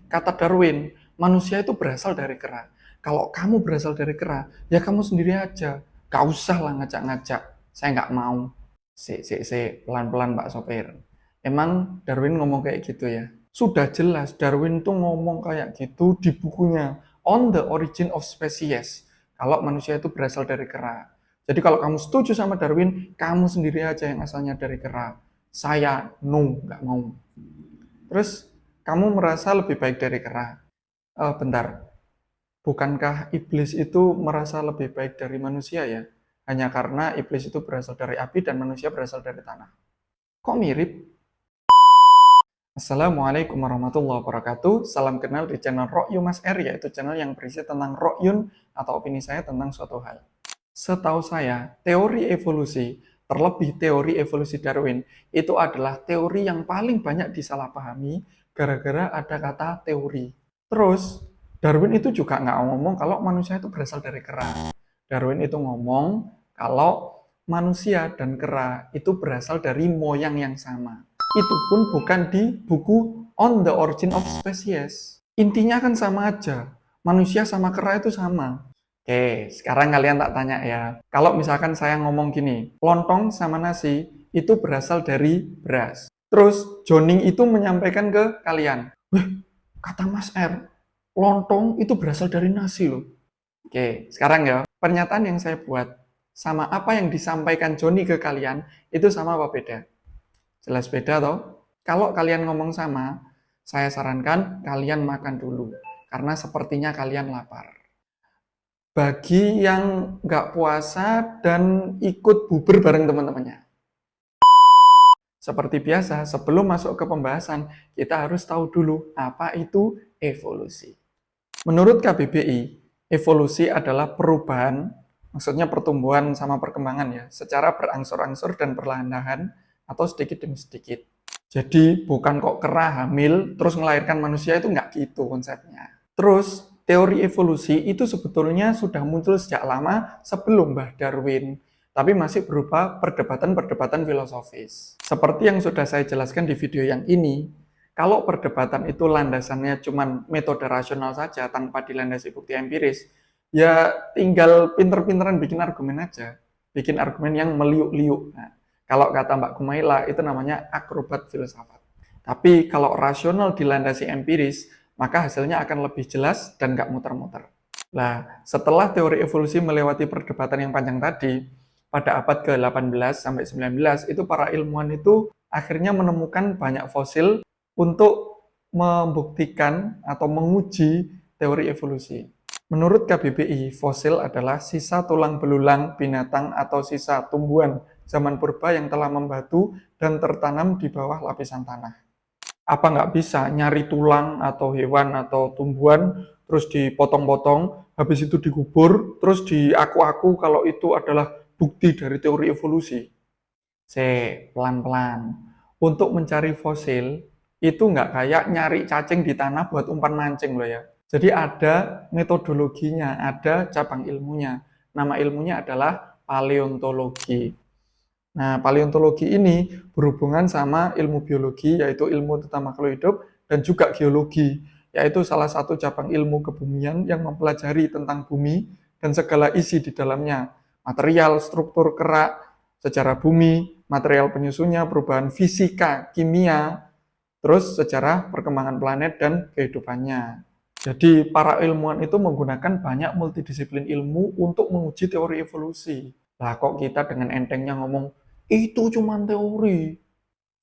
Kata Darwin, manusia itu berasal dari kera. Kalau kamu berasal dari kera, ya kamu sendiri aja. Gak usah lah ngajak-ngajak. Saya nggak mau. Pelan-pelan Pak Sopir. Emang Darwin ngomong kayak gitu ya? Sudah jelas Darwin tuh ngomong kayak gitu di bukunya On the Origin of Species. Kalau manusia itu berasal dari kera. Jadi kalau kamu setuju sama Darwin, kamu sendiri aja yang asalnya dari kera. Saya no, nggak mau. Terus kamu merasa lebih baik dari kera. Bentar, bukankah iblis itu merasa lebih baik dari manusia ya? Hanya karena iblis itu berasal dari api dan manusia berasal dari tanah. Kok mirip? Assalamualaikum warahmatullahi wabarakatuh. Salam kenal di channel Rokyu Mas R, yaitu channel yang berisi tentang Rokyun atau opini saya tentang suatu hal. Setahu saya, teori evolusi, terlebih teori evolusi Darwin, itu adalah teori yang paling banyak disalahpahami gara-gara ada kata teori. Terus, Darwin itu juga nggak ngomong kalau manusia itu berasal dari kera. Darwin itu ngomong kalau manusia dan kera itu berasal dari moyang yang sama. Itu pun bukan di buku On the Origin of Species. Intinya kan sama aja. Manusia sama kera itu sama. Oke, sekarang kalian tak tanya ya. Kalau misalkan saya ngomong gini, lontong sama nasi itu berasal dari beras. Terus Joning itu menyampaikan ke kalian, kata Mas R, lontong itu berasal dari nasi loh. Oke, sekarang ya, pernyataan yang saya buat sama apa yang disampaikan Joni ke kalian, itu sama apa beda? Jelas beda toh? Kalau kalian ngomong sama, saya sarankan kalian makan dulu. Karena sepertinya kalian lapar. Bagi yang nggak puasa dan ikut bubur bareng teman-temannya. Seperti biasa, sebelum masuk ke pembahasan, kita harus tahu dulu apa itu evolusi. Menurut KBBI, evolusi adalah perubahan, maksudnya pertumbuhan sama perkembangan ya, secara berangsur-angsur dan perlahan-lahan atau sedikit demi sedikit. Jadi bukan kok kera hamil terus melahirkan manusia, itu nggak gitu konsepnya. Terus teori evolusi itu sebetulnya sudah muncul sejak lama sebelum Mbah Darwin, tapi masih berupa perdebatan-perdebatan filosofis. Seperti yang sudah saya jelaskan di video yang ini, kalau perdebatan itu landasannya cuma metode rasional saja tanpa dilandasi bukti empiris, ya tinggal pinter-pinteran bikin argumen aja. Bikin argumen yang meliuk-liuk. Nah, kalau kata Mbak Kumaila, itu namanya akrobat filsafat. Tapi kalau rasional dilandasi empiris, maka hasilnya akan lebih jelas dan nggak muter-muter. Nah, setelah teori evolusi melewati perdebatan yang panjang tadi, pada abad ke-18 sampai 19, itu para ilmuwan itu akhirnya menemukan banyak fosil untuk membuktikan atau menguji teori evolusi. Menurut KBBI, fosil adalah sisa tulang belulang binatang atau sisa tumbuhan zaman purba yang telah membatu dan tertanam di bawah lapisan tanah. Apa nggak bisa nyari tulang atau hewan atau tumbuhan, terus dipotong-potong, habis itu dikubur, terus diaku-aku kalau itu adalah bukti dari teori evolusi? Pelan-pelan. Untuk mencari fosil, itu nggak kayak nyari cacing di tanah buat umpan mancing loh ya. Jadi ada metodologinya, ada cabang ilmunya. Nama ilmunya adalah paleontologi. Nah, paleontologi ini berhubungan sama ilmu biologi, yaitu ilmu tentang makhluk hidup, dan juga geologi, yaitu salah satu cabang ilmu kebumian yang mempelajari tentang bumi dan segala isi di dalamnya. Material, struktur kerak, sejarah bumi, material penyusunnya, perubahan fisika, kimia, terus sejarah perkembangan planet dan kehidupannya. Jadi para ilmuwan itu menggunakan banyak multidisiplin ilmu untuk menguji teori evolusi. Lah kok kita dengan entengnya ngomong, itu cuma teori.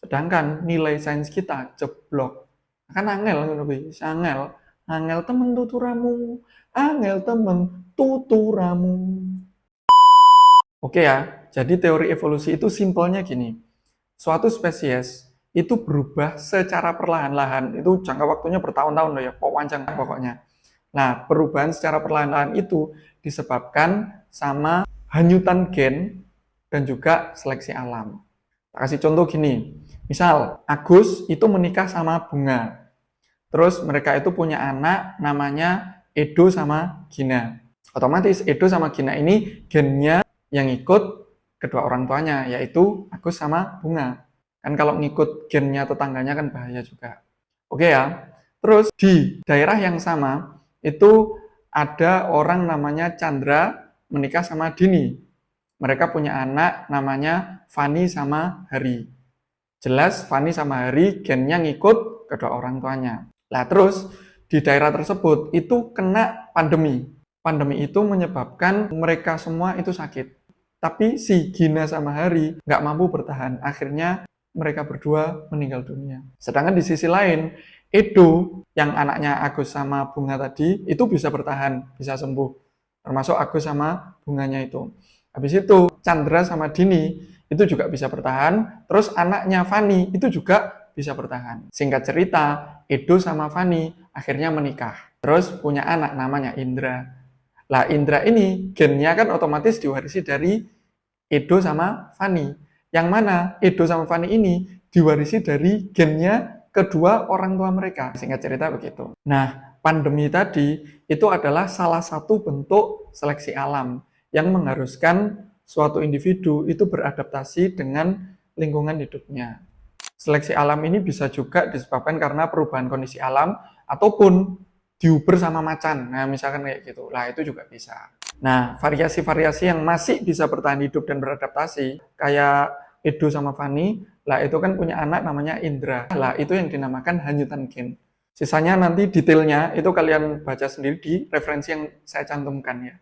Sedangkan nilai sains kita jeblok. Kan angel, angel. Angel temen tuturamu. Angel temen tuturamu. Oke ya, jadi teori evolusi itu simpelnya gini. Suatu spesies itu berubah secara perlahan-lahan. Itu jangka waktunya bertahun-tahun loh ya, panjang pokoknya. Nah, perubahan secara perlahan-lahan itu disebabkan sama hanyutan gen dan juga seleksi alam. Tak kasih contoh gini, misal Agus itu menikah sama Bunga. Terus mereka itu punya anak namanya Edo sama Gina. Otomatis Edo sama Gina ini gennya yang ikut kedua orang tuanya, yaitu Agus sama Bunga. Kan kalau ngikut gennya tetangganya kan bahaya juga. Oke ya. Terus di daerah yang sama itu ada orang namanya Chandra menikah sama Dini. Mereka punya anak namanya Fani sama Hari. Jelas Fani sama Hari gennya ngikut kedua orang tuanya. Nah terus di daerah tersebut itu kena pandemi. Pandemi itu menyebabkan mereka semua itu sakit. Tapi si Gina sama Hari nggak mampu bertahan. Akhirnya mereka berdua meninggal dunia. Sedangkan di sisi lain, Edo yang anaknya Agus sama Bunga tadi itu bisa bertahan, bisa sembuh. Termasuk Agus sama bunganya itu. Habis itu Chandra sama Dini itu juga bisa bertahan. Terus anaknya Fani itu juga bisa bertahan. Singkat cerita, Edo sama Fani akhirnya menikah. Terus punya anak namanya Indra. Lah Indra ini gennya kan otomatis diwarisi dari Edo sama Fani. Yang mana Edo sama Fani ini diwarisi dari gennya kedua orang tua mereka. Singkat cerita begitu. Nah, pandemi tadi itu adalah salah satu bentuk seleksi alam yang mengharuskan suatu individu itu beradaptasi dengan lingkungan hidupnya. Seleksi alam ini bisa juga disebabkan karena perubahan kondisi alam ataupun diuber sama macan. Nah, misalkan kayak gitu. Lah, itu juga bisa. Nah, variasi-variasi yang masih bisa bertahan hidup dan beradaptasi, kayak Edo sama Fani, lah itu kan punya anak namanya Indra. Lah, itu yang dinamakan hanyutan gen. Sisanya nanti detailnya itu kalian baca sendiri di referensi yang saya cantumkan ya.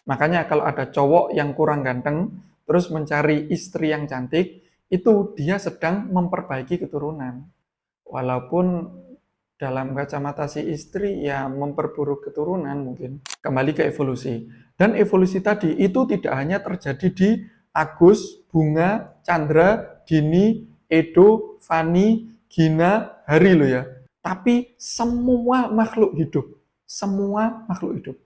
Makanya kalau ada cowok yang kurang ganteng, terus mencari istri yang cantik, itu dia sedang memperbaiki keturunan. Walaupun dalam kacamata si istri ya memperburuk keturunan mungkin. Kembali ke evolusi. Dan evolusi tadi itu tidak hanya terjadi di Agus, Bunga, Chandra, Dini, Edo, Fani, Gina, Hari loh ya. Tapi semua makhluk hidup. Semua makhluk hidup.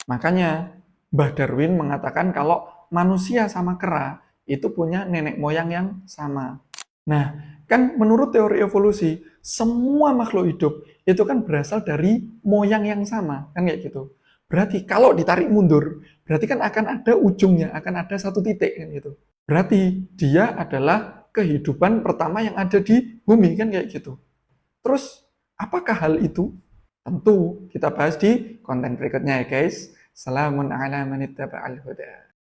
Makanya Mbah Darwin mengatakan kalau manusia sama kera itu punya nenek moyang yang sama. Nah, kan menurut teori evolusi, semua makhluk hidup itu kan berasal dari moyang yang sama, kan kayak gitu. Berarti kalau ditarik mundur, berarti kan akan ada ujungnya, akan ada satu titik kan gitu. Berarti dia adalah kehidupan pertama yang ada di bumi kan kayak gitu. Terus apakah hal itu? Tentu kita bahas di konten berikutnya ya guys. Salamun ala man ittaba'al huda.